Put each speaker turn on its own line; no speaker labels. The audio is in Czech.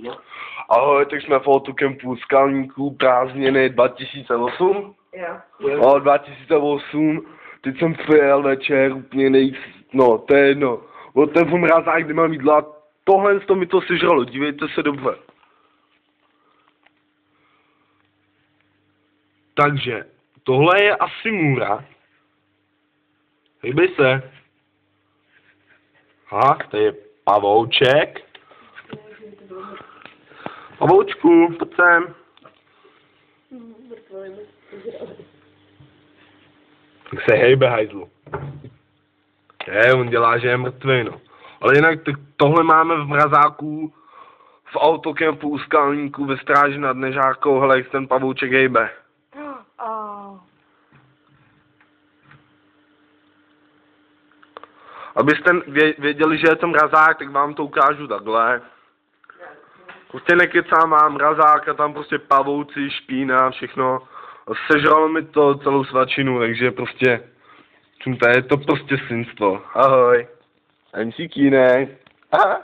Číně.
Ahoj, tak jsme v autokempu Skalníků, prázdniny 2008.
Jo.
No, 2008, teď jsem přijel večer, úplně nejvíc, no, to je jedno. Od ten mrazák, kdy mám jídla, tohle mi to sežralo, dívejte se dobře. Takže, tohle je asi můra. Hejbej se. Aha, to je pavouček. Pavoučku, pojď sem. Tak se hejbe, hajzlu. On dělá, že je mrtvý, no. Ale jinak tohle máme v mrazáku, v autokempu u Skalníků ve Stráži nad Nežárkou, hele, jak ten pavouček hejbe. Abyste věděli, že je to mrazák, tak vám to ukážu takhle. Prostě nekecám, mám mrazák a tam prostě pavouci, špína, všechno. A sežralo mi to celou svačinu, takže prostě, je to prostě svinstvo. Ahoj. MC Keenek. Aha.